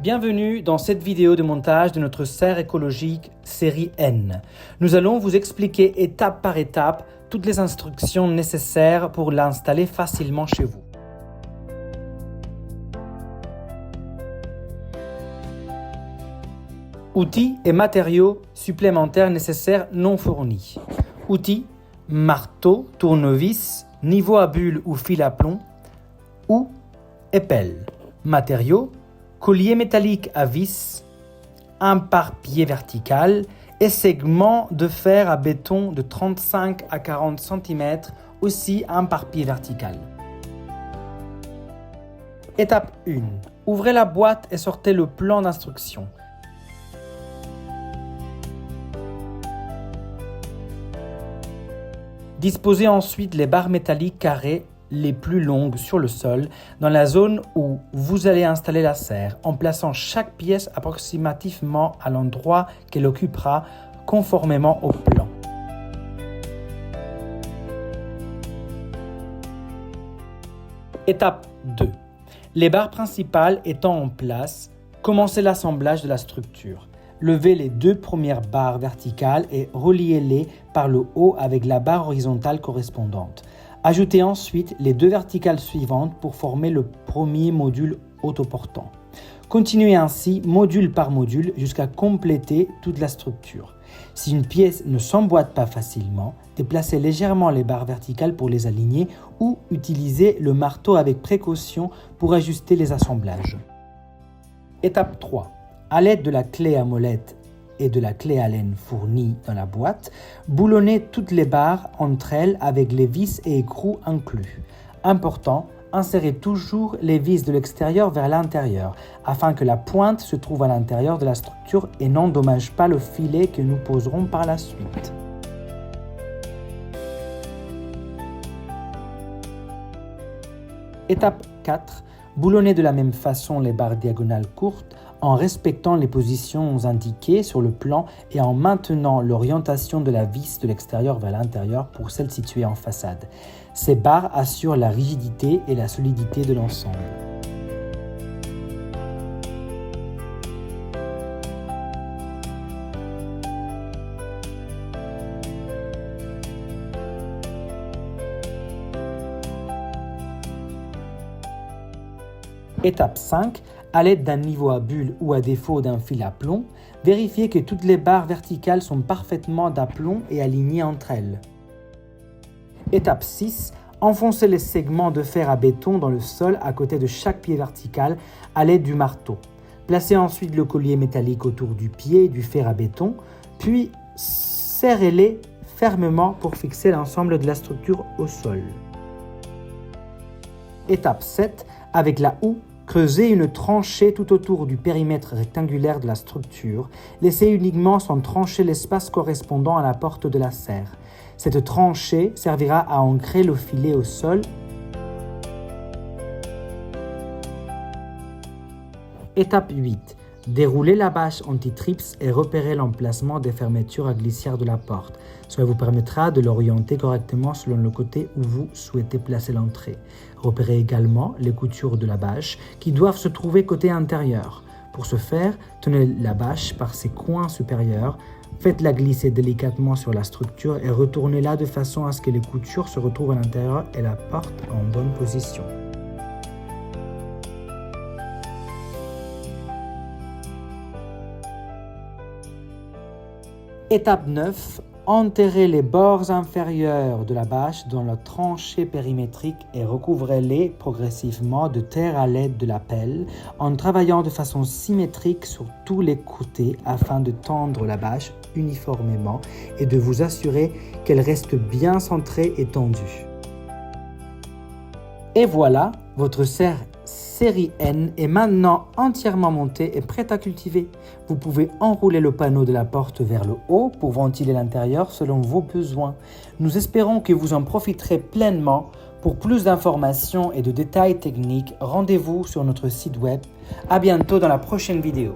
Bienvenue dans cette vidéo de montage de notre serre écologique série N. Nous allons vous expliquer étape par étape toutes les instructions nécessaires pour l'installer facilement chez vous. Outils et matériaux supplémentaires nécessaires non fournis. Outils, marteau, tournevis, niveau à bulle ou fil à plomb ou épelle. Matériaux, collier métallique à vis, un pare-pied vertical et segment de fer à béton de 35 à 40 cm, aussi un pare-pied vertical. Étape 1. Ouvrez la boîte et sortez le plan d'instruction. Disposez ensuite les barres métalliques carrées les plus longues sur le sol dans la zone où vous allez installer la serre en plaçant chaque pièce approximativement à l'endroit qu'elle occupera conformément au plan. Étape 2. Les barres principales étant en place, commencez l'assemblage de la structure. Levez les deux premières barres verticales et reliez-les par le haut avec la barre horizontale correspondante. Ajoutez ensuite les deux verticales suivantes pour former le premier module autoportant. Continuez ainsi module par module jusqu'à compléter toute la structure. Si une pièce ne s'emboîte pas facilement, déplacez légèrement les barres verticales pour les aligner ou utilisez le marteau avec précaution pour ajuster les assemblages. Étape 3. À l'aide de la clé à molette et de la clé à laine fournie dans la boîte, boulonnez toutes les barres entre elles avec les vis et écrous inclus. Important, insérez toujours les vis de l'extérieur vers l'intérieur afin que la pointe se trouve à l'intérieur de la structure et n'endommage pas le filet que nous poserons par la suite. Étape 4. Boulonnez de la même façon les barres diagonales courtes en respectant les positions indiquées sur le plan et en maintenant l'orientation de la vis de l'extérieur vers l'intérieur pour celle située en façade. Ces barres assurent la rigidité et la solidité de l'ensemble. Étape 5. À l'aide d'un niveau à bulle ou à défaut d'un fil à plomb, vérifiez que toutes les barres verticales sont parfaitement d'aplomb et alignées entre elles. Étape 6. Enfoncez les segments de fer à béton dans le sol à côté de chaque pied vertical à l'aide du marteau. Placez ensuite le collier métallique autour du pied et du fer à béton, puis serrez-les fermement pour fixer l'ensemble de la structure au sol. Étape 7. Avec la houe, creusez une tranchée tout autour du périmètre rectangulaire de la structure. Laissez uniquement sans trancher l'espace correspondant à la porte de la serre. Cette tranchée servira à ancrer le filet au sol. Étape 8. Déroulez la bâche anti-trips et repérez l'emplacement des fermetures à glissière de la porte. Cela vous permettra de l'orienter correctement selon le côté où vous souhaitez placer l'entrée. Repérez également les coutures de la bâche qui doivent se trouver côté intérieur. Pour ce faire, tenez la bâche par ses coins supérieurs, faites-la glisser délicatement sur la structure et retournez-la de façon à ce que les coutures se retrouvent à l'intérieur et la porte en bonne position. Étape 9. Enterrez les bords inférieurs de la bâche dans la tranchée périmétrique et recouvrez-les progressivement de terre à l'aide de la pelle en travaillant de façon symétrique sur tous les côtés afin de tendre la bâche uniformément et de vous assurer qu'elle reste bien centrée et tendue. Et voilà, votre serre série N est maintenant entièrement montée et prête à cultiver. Vous pouvez enrouler le panneau de la porte vers le haut pour ventiler l'intérieur selon vos besoins. Nous espérons que vous en profiterez pleinement. Pour plus d'informations et de détails techniques, rendez-vous sur notre site web. À bientôt dans la prochaine vidéo.